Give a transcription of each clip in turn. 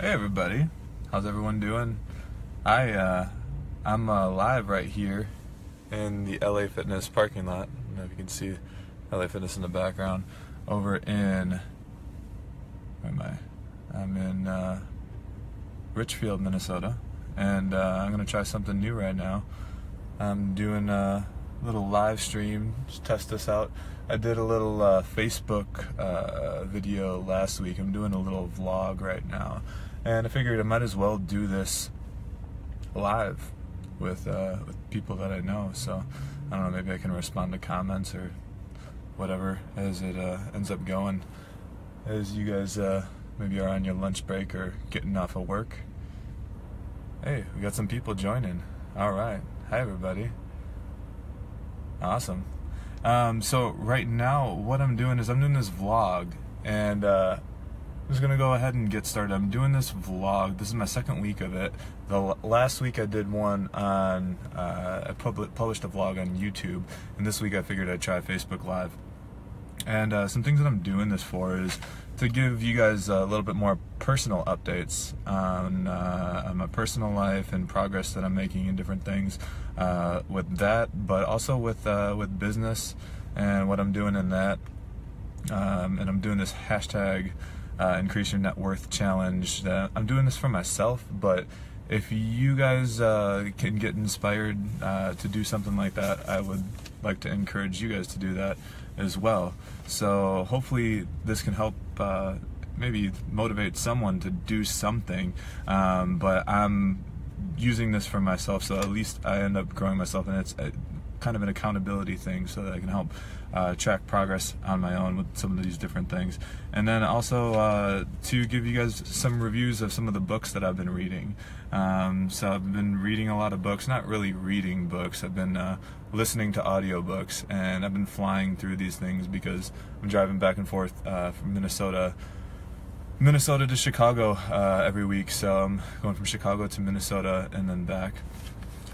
Hey everybody, how's everyone doing? I'm live right here in the LA Fitness parking lot. I don't know if you can see LA Fitness in the background. Over in where am I? I'm in Richfield, Minnesota, and I'm gonna try something new right now. I'm doing a little live stream, just test this out. I did a little Facebook video last week. I'm doing a little vlog right now, and I figured I might as well do this live with people that I know. So I don't know, maybe I can respond to comments or whatever as it ends up going. As you guys maybe are on your lunch break or getting off of work. Hey, we got some people joining. All right, hi everybody. Awesome. So right now, what I'm doing is I'm doing this vlog, and I'm just gonna go ahead and get started. I'm doing this vlog. This is my second week of it. The last week I did one on, I published a vlog on YouTube, and this week I figured I'd try Facebook Live. And some things that I'm doing this for is to give you guys a little bit more personal updates on my personal life and progress that I'm making in different things with that, but also with business and what I'm doing in that. And I'm doing this hashtag Increase Your Net Worth challenge. I'm doing this for myself, but if you guys can get inspired to do something like that, I would like to encourage you guys to do that as well. So hopefully this can help maybe motivate someone to do something, but I'm using this for myself, so at least I end up growing myself, and it's kind of an accountability thing so that I can help track progress on my own with some of these different things. And then also to give you guys some reviews of some of the books that I've been reading. So I've been reading a lot of books, not really reading books, I've been listening to audiobooks, and I've been flying through these things because I'm driving back and forth from Minnesota to Chicago every week. So I'm going from Chicago to Minnesota and then back.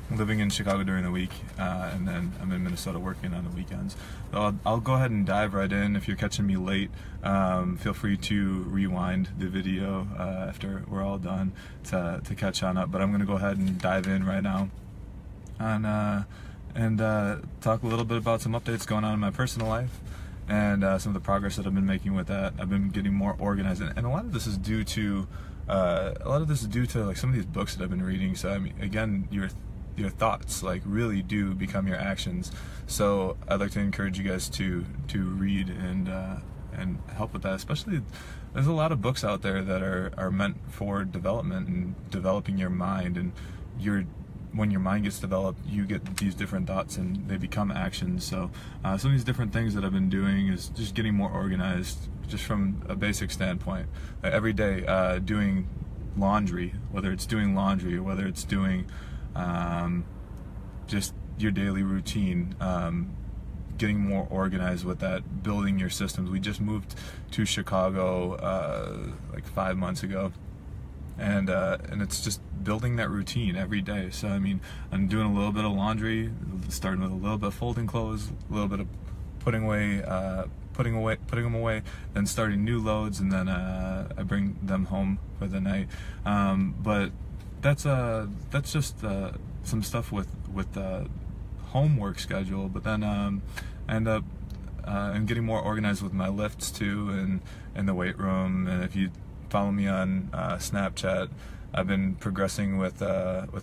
Living in Chicago during the week, and then I'm in Minnesota working on the weekends. I'll go ahead and dive right in. If you're catching me late, feel free to rewind the video after we're all done to catch on up. But I'm going to go ahead and dive in right now and talk a little bit about some updates going on in my personal life and some of the progress that I've been making with that. I've been getting more organized, and a lot of this is due to like some of these books that I've been reading. So I mean, again, your thoughts like really do become your actions. So I'd like to encourage you guys to read and help with that. Especially, there's a lot of books out there that are meant for development and developing your mind. And when your mind gets developed, you get these different thoughts and they become actions. So some of these different things that I've been doing is just getting more organized, just from a basic standpoint. Every day doing laundry, whether it's doing laundry or whether it's doing just your daily routine, getting more organized with that, building your systems. We just moved to Chicago like 5 months ago, and it's just building that routine every day. So I mean, I'm doing a little bit of laundry, starting with a little bit of folding clothes, a little bit of putting them away, then starting new loads, and then I bring them home for the night. But that's just some stuff with homework schedule. But then I end up and getting more organized with my lifts too, and the weight room. And if you follow me on Snapchat, I've been progressing with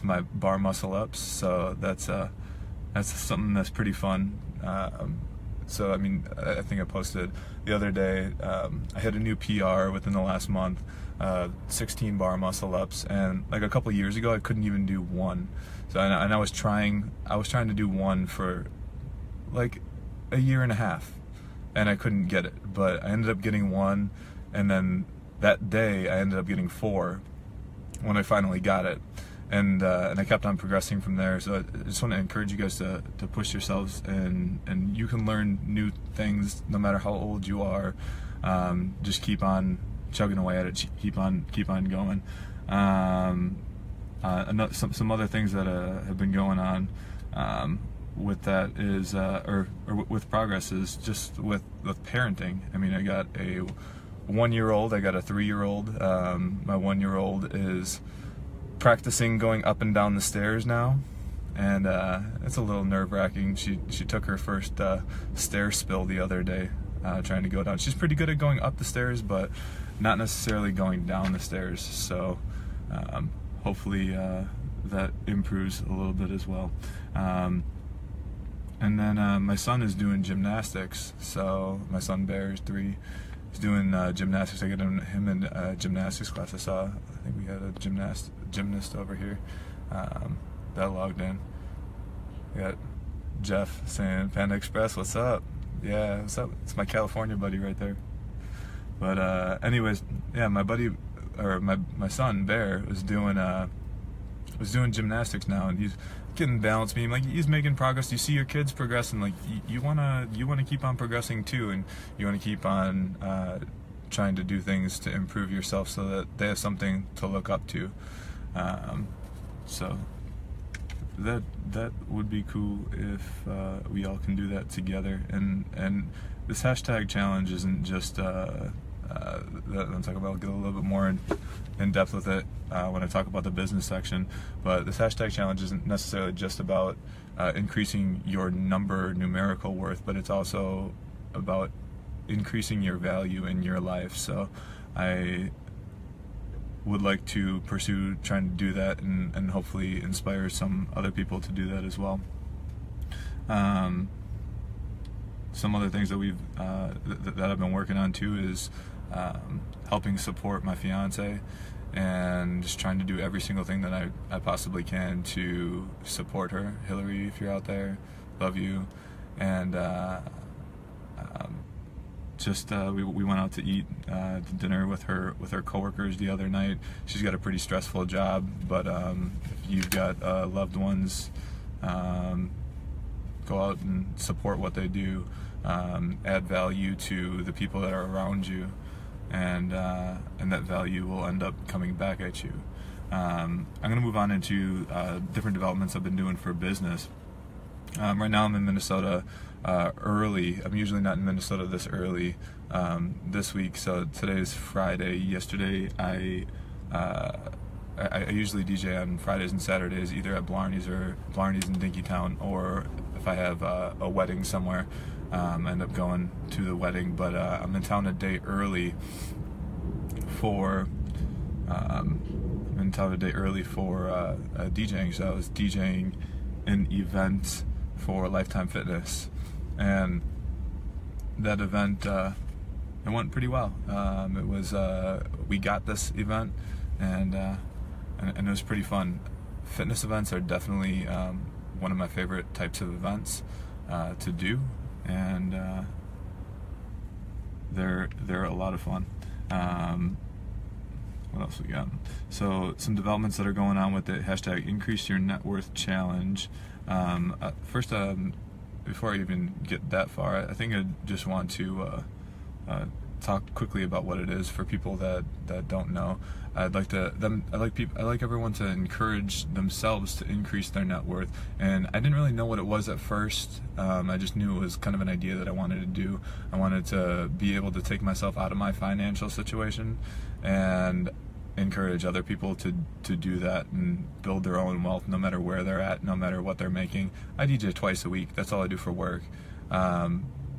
my bar muscle ups. So that's something that's pretty fun. So I mean, I think I posted the other day, I hit a new PR within the last month, 16 bar muscle ups, and like a couple years ago I couldn't even do one. So and I was trying to do one for like a year and a half, and I couldn't get it. But I ended up getting one, and then that day I ended up getting 4 when I finally got it. And I kept on progressing from there. So I just want to encourage you guys to push yourselves, and you can learn new things no matter how old you are. Just keep on chugging away at it. Keep on going. Some other things that have been going on with that is, or with progress, is just with parenting. I mean, I got a 1-year-old. I got a 3-year-old. My 1-year-old is practicing going up and down the stairs now, and it's a little nerve-wracking. She took her first stair spill the other day, trying to go down. She's pretty good at going up the stairs, but not necessarily going down the stairs. So hopefully that improves a little bit as well. And then my son is doing gymnastics. So my son Bear is 3. He's doing gymnastics. I get him in gymnastics class. I think we had a gymnast over here that logged in. We got Jeff saying, Panda Express, what's up? Yeah, what's up? It's my California buddy right there. But anyways, yeah, my buddy, or my son Bear was doing gymnastics now, and he's getting balance beam. Like, he's making progress. You see your kids progressing. Like, you wanna keep on progressing too, and you wanna keep on trying to do things to improve yourself so that they have something to look up to. So that would be cool if we all can do that together. And this hashtag challenge isn't just that I'm talking about. I'll get a little bit more in depth with it when I talk about the business section. But this hashtag challenge isn't necessarily just about increasing your numerical worth, but it's also about increasing your value in your life. So I would like to pursue trying to do that, and hopefully inspire some other people to do that as well. Some other things that that I've been working on too is helping support my fiance, and just trying to do every single thing that I possibly can to support her. Hillary, if you're out there, love you. And we went out to eat dinner with her coworkers the other night. She's got a pretty stressful job, but if you've got loved ones, go out and support what they do. Add value to the people that are around you, and that value will end up coming back at you. I'm going to move on into different developments I've been doing for business. Right now I'm in Minnesota early. I'm usually not in Minnesota this early this week. So today's Friday. Yesterday I usually DJ on Fridays and Saturdays, either at Blarney's in Dinkytown, or if I have a wedding somewhere, I end up going to the wedding. But I'm in town a day early for DJing. So I was DJing an event for Lifetime Fitness, and that event it went pretty well. It was we got this event, and it was pretty fun. Fitness events are definitely one of my favorite types of events to do, and they're a lot of fun. What else we got? So some developments that are going on with the hashtag Increase Your Net Worth Challenge. First, before I even get that far, I think I just want to talk quickly about what it is for people that don't know. I like everyone to encourage themselves to increase their net worth, and I didn't really know what it was at first. I just knew it was kind of an idea that I wanted to do. I wanted to be able to take myself out of my financial situation and encourage other people to do that and build their own wealth, no matter where they're at, no matter what they're making. I DJ twice a week. That's all I do for work.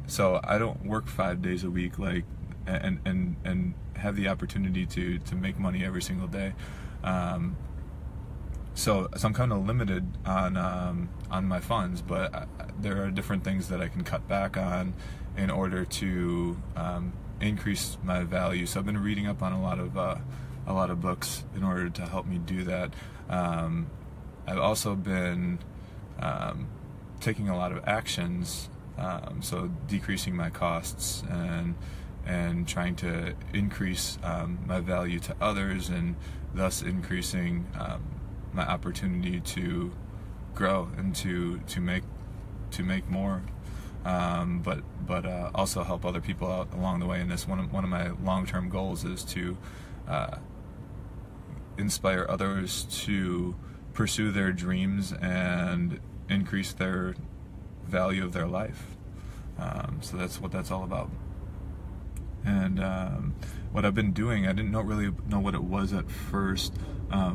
So I don't work 5 days a week, and have the opportunity to make money every single day. So I'm kind of limited on my funds, but there are different things that I can cut back on in order to increase my value. So I've been reading up on a lot of books in order to help me do that. I've also been taking a lot of actions, so decreasing my costs and trying to increase my value to others, and thus increasing my opportunity to grow and to make more, but also help other people out along the way. And this one of my long-term goals is to inspire others to pursue their dreams and increase their value of their life. So that's what that's all about. And what I've been doing, I didn't really know what it was at first.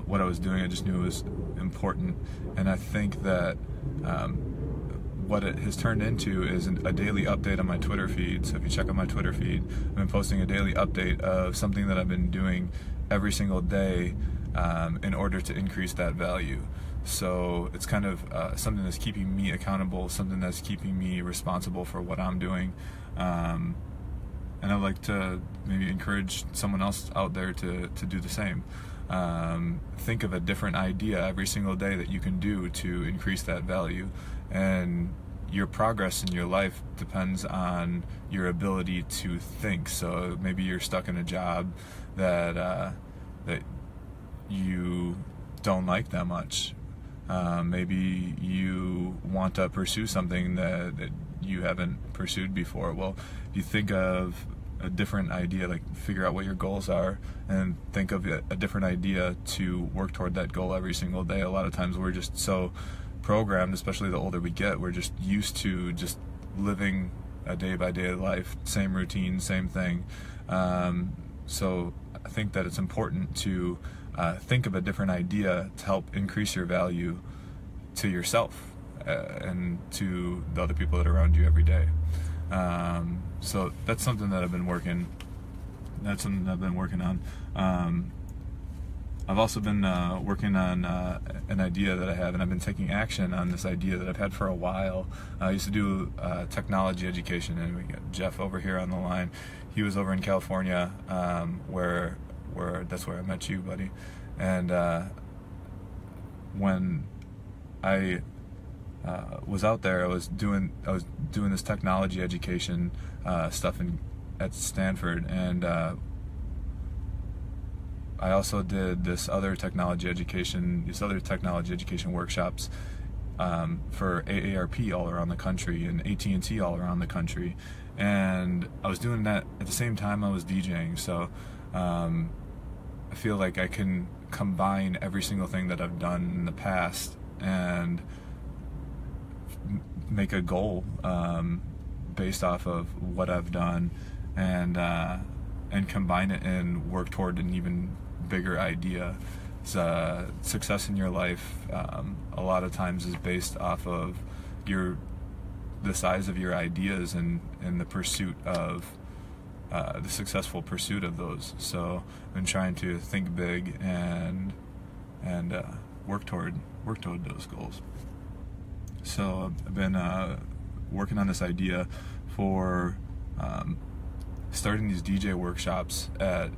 What I was doing, I just knew it was important. And I think that what it has turned into is a daily update on my Twitter feed. So if you check out my Twitter feed, I've been posting a daily update of something that I've been doing every single day in order to increase that value. So it's kind of something that's keeping me accountable, something that's keeping me responsible for what I'm doing. And I'd like to maybe encourage someone else out there to do the same. Think of a different idea every single day that you can do to increase that value. And your progress in your life depends on your ability to think. So maybe you're stuck in a job that you don't like that much. Maybe you want to pursue something that you haven't pursued before. Well, if you think of a different idea, like figure out what your goals are and think of a different idea to work toward that goal every single day. A lot of times we're just so programmed, especially the older we get, we're just used to just living a day-by-day life, same routine, same thing. So I think that it's important to think of a different idea to help increase your value to yourself and to the other people that are around you every day. So that's something that I've been working. That's something that I've been working on. I've also been working on an idea that I have, and I've been taking action on this idea that I've had for a while. I used to do technology education, and we got Jeff over here on the line. He was over in California, where that's where I met you, buddy. And when I was out there, I was doing this technology education stuff at Stanford, and I also did these other technology education workshops for AARP all around the country and AT&T all around the country, and I was doing that at the same time I was DJing. So I feel like I can combine every single thing that I've done in the past and make a goal based off of what I've done, and combine it and work toward an even bigger idea. Success in your life a lot of times is based off of the size of your ideas and the pursuit of the successful pursuit of those. So I've been trying to think big and work toward those goals. So I've been working on this idea for starting these DJ workshops at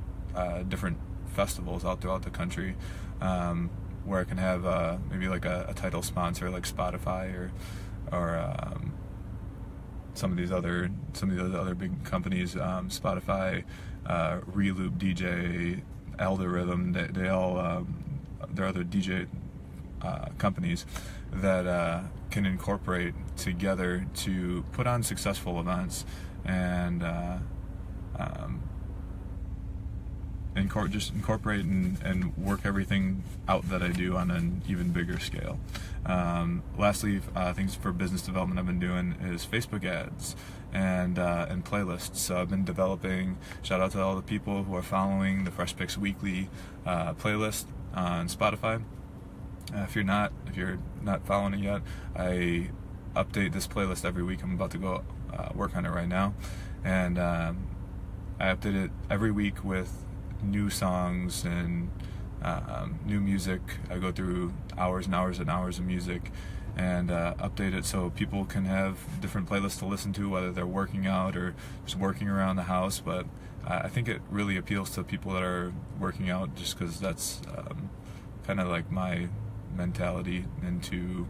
different festivals all throughout the country, where I can have maybe like a title sponsor like Spotify or some of those other big companies, Spotify, Reloop DJ, Algorithm. They all there are other DJ companies that can incorporate together to put on successful events and just incorporate and work everything out that I do on an even bigger scale. Lastly, things for business development I've been doing is Facebook ads and playlists. So I've been developing. Shout out to all the people who are following the Fresh Picks Weekly playlist on Spotify. If you're not following it yet, I update this playlist every week. I'm about to go work on it right now, and I update it every week with new songs and new music. I go through hours and hours and hours of music and update it so people can have different playlists to listen to, whether they're working out or just working around the house. But I think it really appeals to people that are working out, just because that's kind of like my mentality into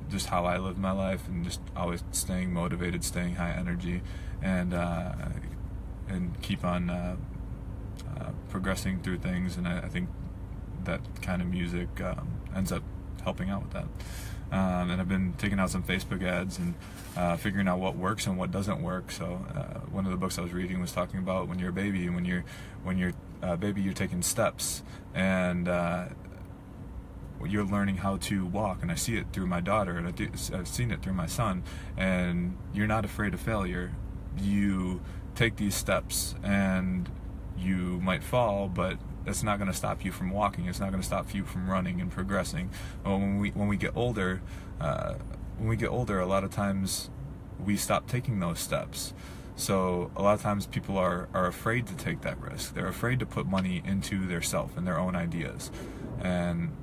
just how I live my life, and just always staying motivated, staying high energy, and keep on progressing through things. And I think that kind of music ends up helping out with that. And I've been taking out some Facebook ads and figuring out what works and what doesn't work. So one of the books I was reading was talking about when you're a baby, and when you're a baby, you're taking steps, and you're learning how to walk. And I see it through my daughter, and I've seen it through my son. And you're not afraid of failure. You take these steps, and you might fall, but it's not going to stop you from walking. It's not going to stop you from running and progressing. When we get older, a lot of times we stop taking those steps. So a lot of times people are afraid to take that risk. They're afraid to put money into their self and their own ideas. And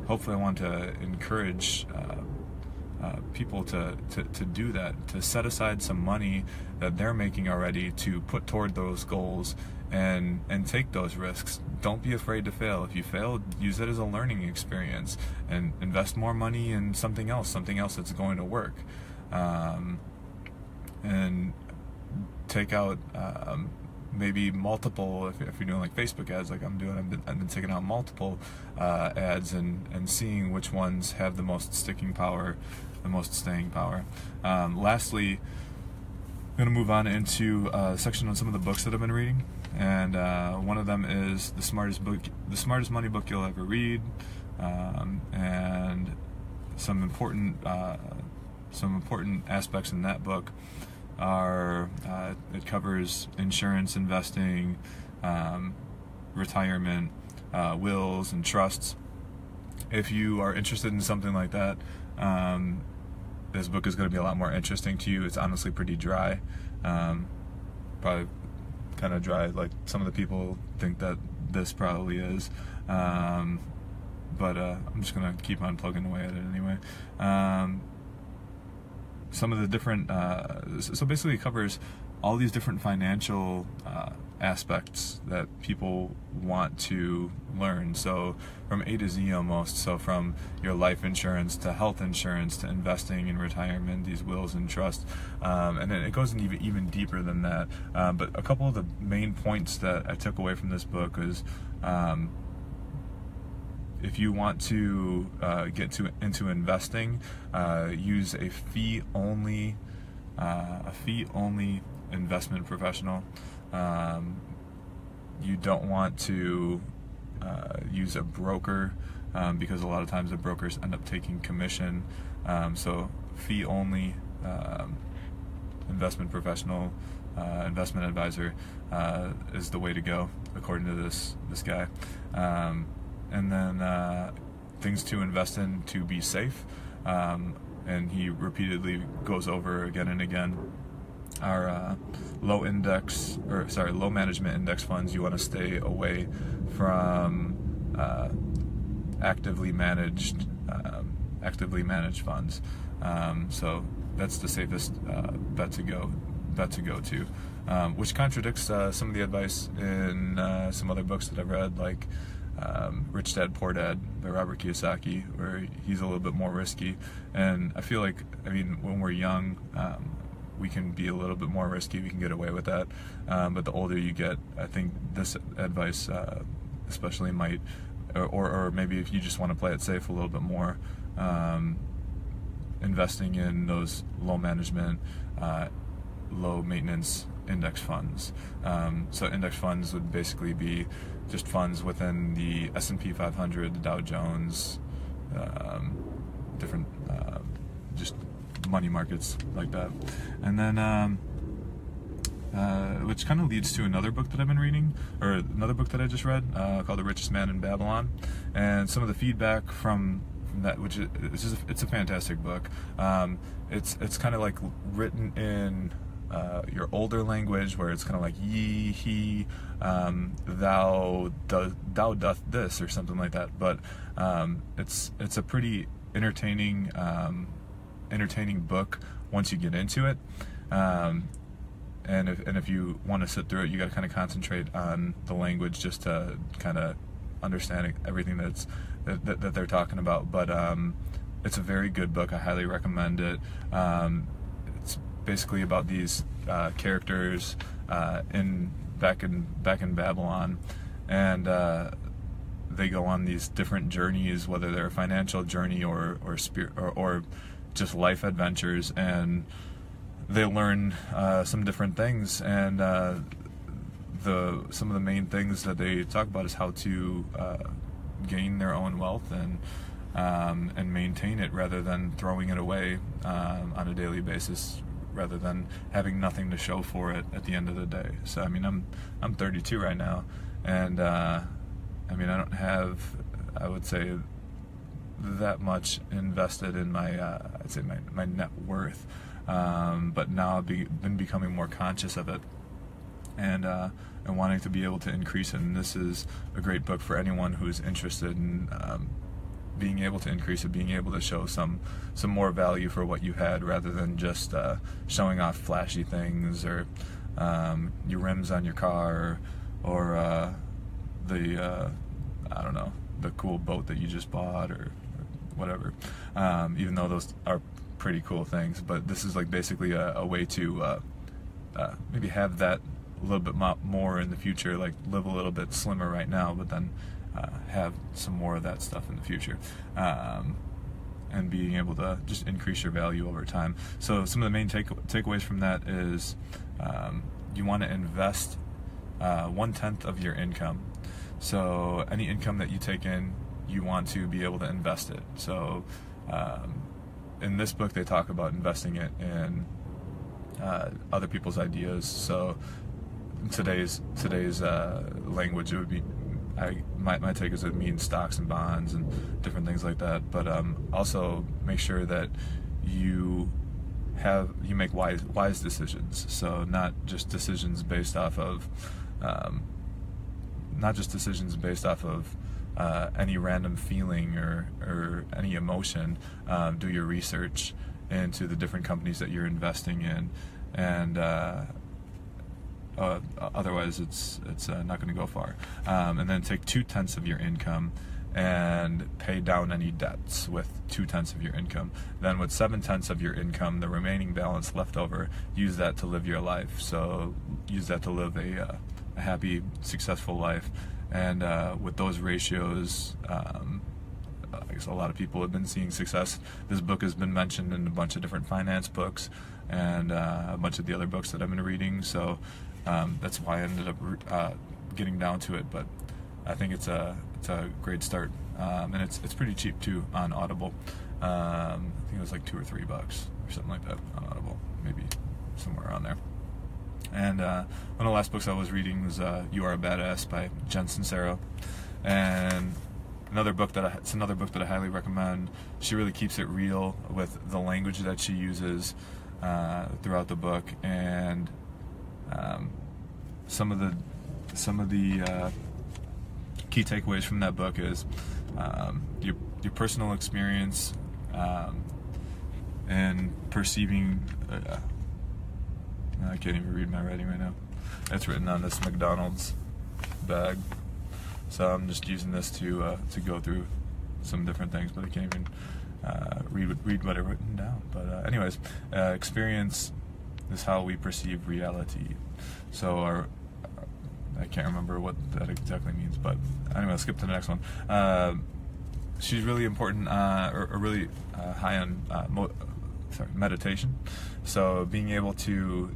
hopefully I want to encourage people to do that, to set aside some money that they're making already to put toward those goals and take those risks. Don't be afraid to fail. If you fail, use it as a learning experience and invest more money in something else that's going to work. And take out maybe multiple, if you're doing like Facebook ads like I'm doing, I've been taking out multiple ads and seeing which ones have the most sticking power, the most staying power. Lastly, I'm going to move on into a section on some of the books that I've been reading, and one of them is the smartest money book you'll ever read, and some important aspects in that book are it covers insurance, investing, retirement, wills, and trusts. If you are interested in something like that, this book is going to be a lot more interesting to you. It's honestly pretty dry, probably kind of dry like some of the people think that this probably is, but I'm just going to keep on plugging away at it anyway. Some of the different, so basically it covers all these different financial aspects that people want to learn. So from A to Z almost. So from your life insurance to health insurance to investing in retirement, these wills and trusts, and then it goes in even deeper than that. But a couple of the main points that I took away from this book is, if you want to get into investing, use a fee-only investment professional. You don't want to use a broker, because a lot of times the brokers end up taking commission. So fee-only investment professional, investment advisor is the way to go, according to this guy. And then things to invest in to be safe, and he repeatedly goes over again and again are low management index funds. You want to stay away from actively managed funds. So that's the safest bet to go to, which contradicts some of the advice in some other books that I've read, like Rich Dad Poor Dad by Robert Kiyosaki, where he's a little bit more risky. And I feel like, when we're young, we can be a little bit more risky, we can get away with that, but the older you get, I think this advice especially might, or maybe if you just want to play it safe a little bit more, investing in those low management, low maintenance index funds. So index funds would basically be just funds within the S&P 500, the Dow Jones, different just money markets like that. And then which kind of leads to another book that I've been reading, or another book that I just read, called The Richest Man in Babylon. And some of the feedback from that, which it's a fantastic book. It's kind of like written in your older language, where it's kind of like ye, he, thou doth this, or something like that. But it's a pretty entertaining book once you get into it. And if you want to sit through it, you got to kind of concentrate on the language just to kind of understand everything that they're talking about. But it's a very good book. I highly recommend it. It's basically about these characters back in Babylon, and they go on these different journeys, whether they're a financial journey or just life adventures, and they learn some different things. And some of the main things that they talk about is how to gain their own wealth and maintain it rather than throwing it away on a daily basis, rather than having nothing to show for it at the end of the day. So I mean, I'm 32 right now, and I mean, I don't have, I would say, that much invested in my I'd say my net worth, but now I've been becoming more conscious of it, and wanting to be able to increase it. And this is a great book for anyone who's interested in being able to increase it, being able to show some more value for what you had, rather than just showing off flashy things, or your rims on your car, or the I don't know, the cool boat that you just bought, or whatever, even though those are pretty cool things. But this is like basically a way to maybe have that a little bit more in the future, like live a little bit slimmer right now, but then have some more of that stuff in the future, and being able to just increase your value over time. So some of the main takeaways from that is you want to invest 1/10 of your income. So any income that you take in, you want to be able to invest it. So in this book, they talk about investing it in other people's ideas. So in today's language, it would be, my take is, it means stocks and bonds and different things like that. But also make sure that you make wise decisions. So not just decisions based off of any random feeling or any emotion. Do your research into the different companies that you're investing in, and otherwise it's not going to go far. And then take 2/10 of your income and pay down any debts with 2/10 of your income. Then with 7/10 of your income, the remaining balance left over, use that to live your life. So use that to live a happy, successful life. And with those ratios, I guess a lot of people have been seeing success. This book has been mentioned in a bunch of different finance books and a bunch of the other books that I've been reading. So that's why I ended up getting down to it. But I think it's a great start, and it's pretty cheap too on Audible. I think it was like $2 or $3 or something like that on Audible, maybe somewhere around there. And one of the last books I was reading was You Are a Badass by Jen Sincero, and it's another book that I highly recommend. She really keeps it real with the language that she uses throughout the book, and some of the key takeaways from that book is your personal experience and perceiving. I can't even read my writing right now. It's written on this McDonald's bag, so I'm just using this to go through some different things, but I can't even read what I've written down. But anyways, experience is how we perceive reality. So I can't remember what that exactly means, but anyway, I'll skip to the next one. She's really important, or really high on meditation. So being able to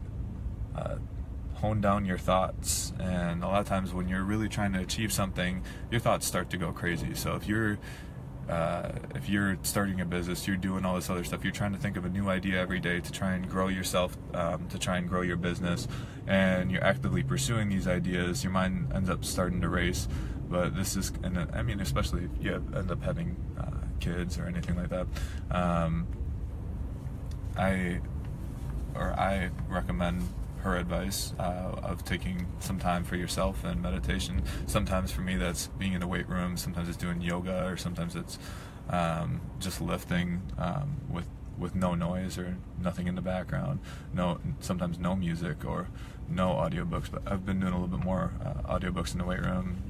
hone down your thoughts, and a lot of times when you're really trying to achieve something, your thoughts start to go crazy. So if you're starting a business, you're doing all this other stuff, you're trying to think of a new idea every day to try and grow yourself, to try and grow your business, and you're actively pursuing these ideas, your mind ends up starting to race. But this is, and I mean, especially if you end up having kids or anything like that, I recommend her advice of taking some time for yourself and meditation. Sometimes for me that's being in the weight room, sometimes it's doing yoga, or sometimes it's just lifting with no noise or nothing in the background, sometimes no music or no audiobooks. But I've been doing a little bit more audiobooks in the weight room.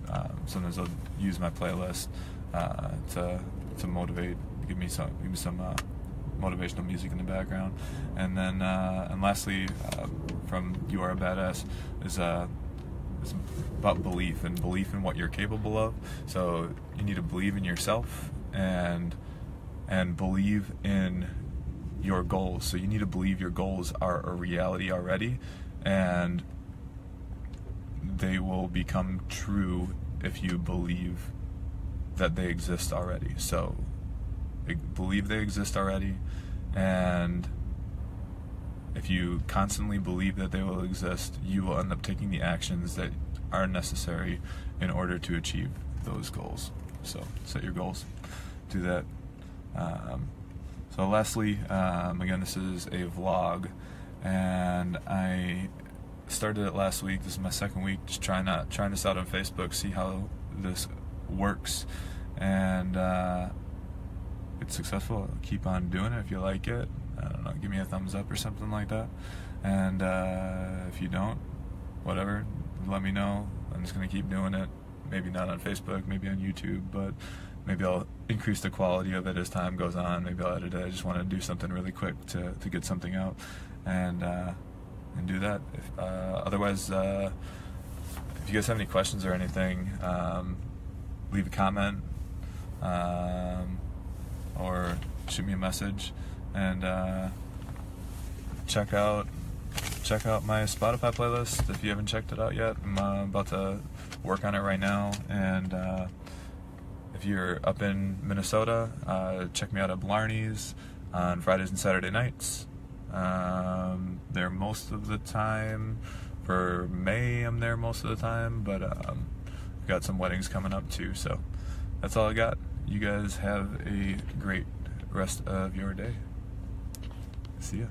Sometimes I'll use my playlist to motivate, give me some motivational music in the background. And then and lastly, from You Are a Badass, is about belief in what you're capable of. So you need to believe in yourself and believe in your goals. So you need to believe your goals are a reality already, and they will become true if you believe that they exist already. So believe they exist already, and if you constantly believe that they will exist, you will end up taking the actions that are necessary in order to achieve those goals. So set your goals, do that. So lastly, again, this is a vlog, and I started it last week. This is my second week, just trying this out on Facebook, see how this works, and it's successful. Keep on doing it if you like it. I don't know, give me a thumbs up or something like that. And if you don't, whatever, let me know. I'm just gonna keep doing it. Maybe not on Facebook, maybe on YouTube, but maybe I'll increase the quality of it as time goes on. Maybe I'll edit it. I just want to do something really quick to get something out, and do that. Otherwise, if you guys have any questions or anything, leave a comment, or shoot me a message, and check out my Spotify playlist if you haven't checked it out yet. I'm about to work on it right now, and if you're up in Minnesota, check me out at Blarney's on Fridays and Saturday nights. There most of the time. For May, I'm there most of the time, but I've got some weddings coming up too, so that's all I got. You guys have a great rest of your day. See ya.